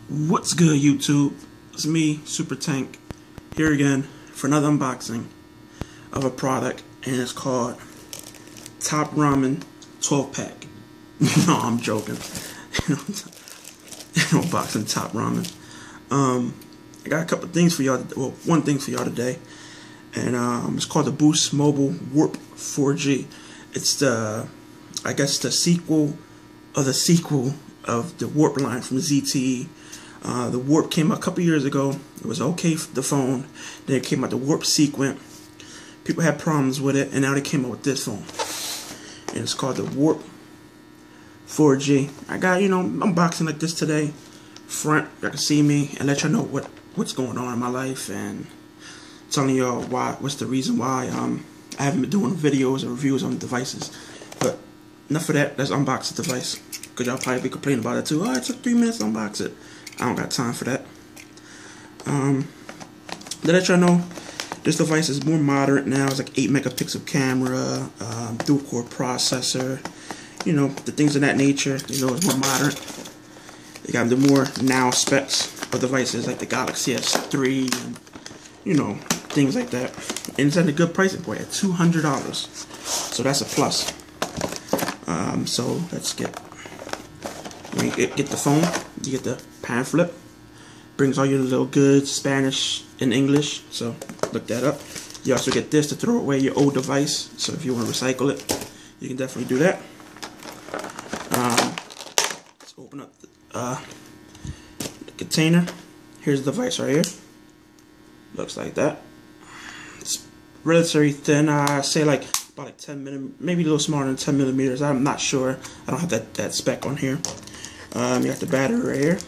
What's good, YouTube? It's me, Super Tank, here again for another unboxing of a product, and it's called Top Ramen 12-pack. No, I'm joking. Unboxing Top Ramen. I got a couple things for y'all. Well, one thing for y'all today, and it's called the Boost Mobile Warp 4G. It's I guess the sequel of the Warp line from ZTE. The Warp came out a couple years ago. It was okay for the phone. Then it came out the Warp Sequent. People had problems with it, and now they came out with this phone, and it's called the Warp 4G. I got, unboxing like this today. Front, y'all can see me and let y'all know what's going on in my life, and telling y'all what's the reason why I haven't been doing videos or reviews on devices. But enough of that. Let's unbox the device, because y'all probably be complaining about it too. Oh, it took 3 minutes to unbox it. I don't got time for that. To let y'all know, this device is more moderate now. It's like 8 megapixel camera, dual core processor, the things of that nature. It's more moderate. They got the more now specs of devices like the Galaxy S3 and things like that. And it's at a good pricing point at $200. So that's a plus. So let's get the phone. You get the pamphlet. Brings all your little goods, Spanish and English. So look that up. You also get this to throw away your old device. So if you want to recycle it, you can definitely do that. Let's open up the container. Here's the device right here. Looks like that. It's relatively thin. I say like about like 10 millimeters, maybe a little smaller than 10 millimeters. I'm not sure. I don't have that spec on here. You got the battery right here.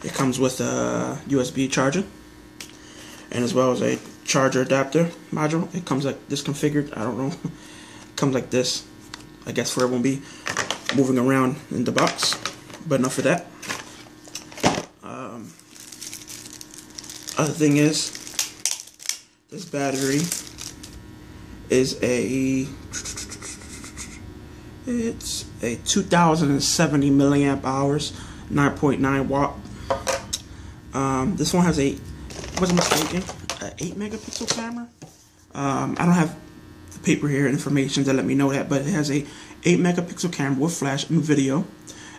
It comes with a USB charger, and as well as a charger adapter module. It comes like this configured. I don't know. It comes like this. I guess for it won't be moving around in the box. But enough of that. Other thing is, this battery is it's a 2070 milliamp hours, 9.9 watt. This one has a, wasn't mistaken, an 8 megapixel camera. I don't have the paper here, information to let me know that, but it has a 8 megapixel camera with flash and video,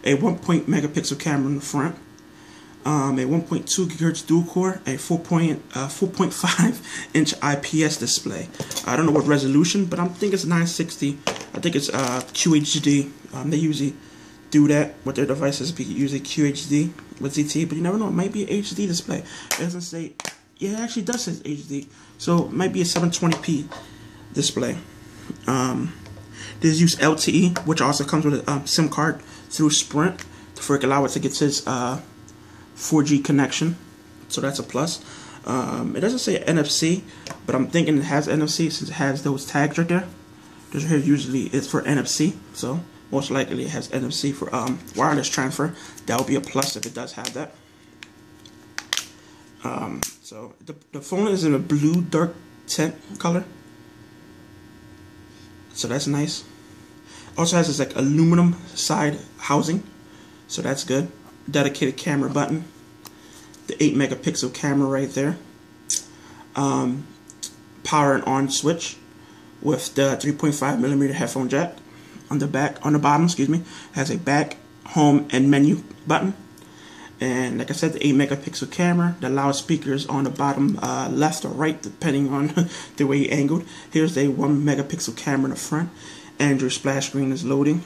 a 1 megapixel camera in the front, a 1.2 gigahertz dual core, a 4.5 inch IPS display. I don't know what resolution, but I think it's 960. I think it's QHD. They usually do that with their devices, usually QHD with ZTE, but you never know. It might be an HD display. It doesn't say. Yeah, it actually does say HD, so it might be a 720p display. There's use LTE, which also comes with a SIM card through Sprint for it allow it to get its 4G connection, so that's a plus. It doesn't say NFC, but I'm thinking it has NFC since it has those tags right there. This here usually is for NFC, so most likely it has NFC for wireless transfer. That would be a plus if it does have that. So the phone is in a blue dark tint color, so that's nice. Also has this like aluminum side housing, so that's good. Dedicated camera button, the 8 megapixel camera right there, power and on switch with the 3.5 millimeter headphone jack. On the bottom, has a back, home, and menu button. And like I said, the 8 megapixel camera, the loudspeakers on the bottom left or right, depending on the way you angled. Here's the 1 megapixel camera in the front. Android splash screen is loading.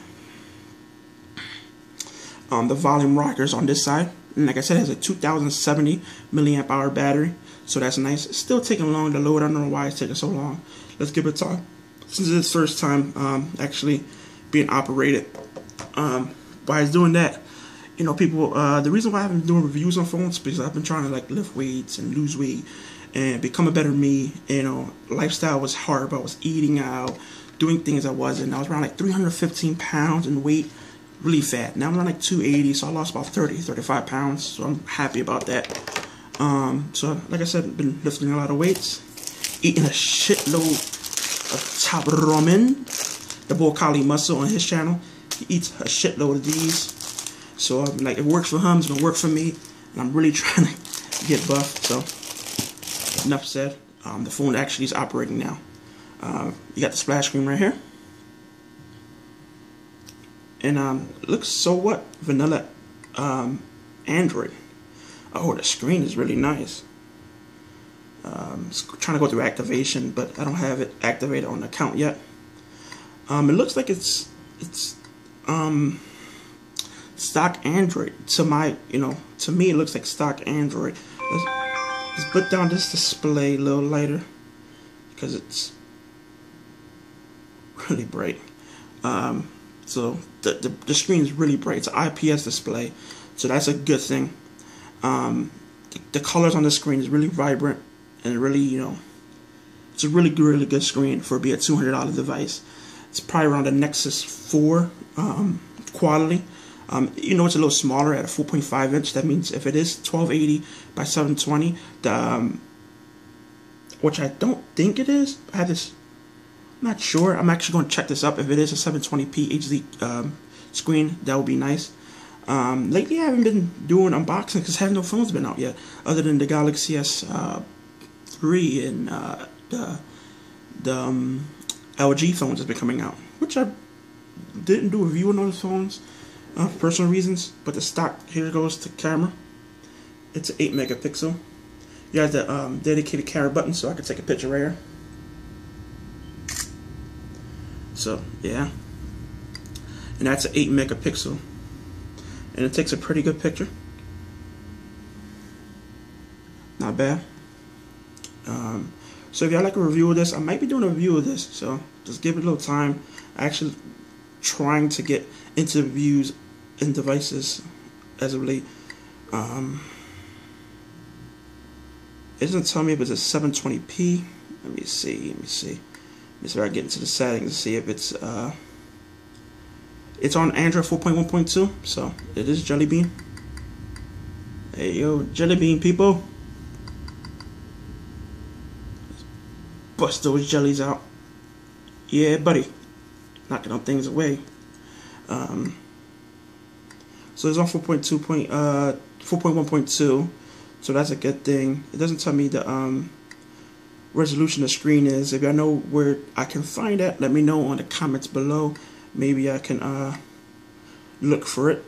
The volume rockers on this side, and like I said, it has a 2070 milliamp hour battery, so that's nice. It's still taking long to load. I don't know why it's taking so long. Let's give it time. Since it's first time actually being operated. While it's doing that, people, the reason why I haven't been doing reviews on phones is because I've been trying to like lift weights and lose weight and become a better me. Lifestyle was hard, but I was eating out, doing things I wasn't. I was around like 315 pounds in weight, really fat. Now I'm around like 280, so I lost about 35 pounds, so I'm happy about that. So like I said, I've been lifting a lot of weights, eating a shitload of Top Ramen, the boy Kali Muscle on his channel. He eats a shitload of these. So like, if it works for him, it's gonna work for me, and I'm really trying to get buff. So enough said. The phone actually is operating now. You got the splash screen right here, and it looks so what vanilla Android. Oh, the screen is really nice. Trying to go through activation, but I don't have it activated on the account yet. It looks like it's stock Android. To my, to me, it looks like stock Android. Let's put down this display a little lighter because it's really bright. So the screen is really bright. It's an IPS display, so that's a good thing. The colors on the screen is really vibrant and really, it's a really good screen for be a $200 device. It's probably around the Nexus 4 quality. It's a little smaller at a 4.5 inch. That means if it is 1280 by 720, which I don't think it is. I have this. I'm not sure. I'm actually going to check this up. If it is a 720p HD screen, that would be nice. Lately, I haven't been doing unboxing because no phones been out yet, other than the Galaxy S3 and the LG phones have been coming out, which I didn't do a review on those phones for personal reasons. But the stock, here goes the camera. It's an 8 megapixel. You have the dedicated camera button, so I can take a picture right here. So yeah, and that's an 8 megapixel, and it takes a pretty good picture. Not bad. So if y'all like a review of this, I might be doing a review of this, so just give it a little time. I'm actually trying to get into reviews and devices as of late. It doesn't tell me if it's a 720p. Let me see. Let me see if I get into the settings to see if it's on Android 4.1.2, so it is Jelly Bean. Hey yo, Jelly Bean people. Bust those jellies out. Yeah, buddy. Knocking on things away. So it's on 4.1.2, so that's a good thing. It doesn't tell me the resolution the screen is. If y'all know where I can find that, let me know on the comments below. Maybe I can look for it.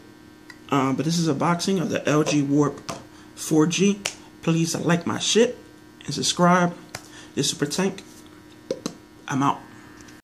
But this is a boxing of the LG Warp 4G. Please like my shit and subscribe. This is Super Tank. I'm out.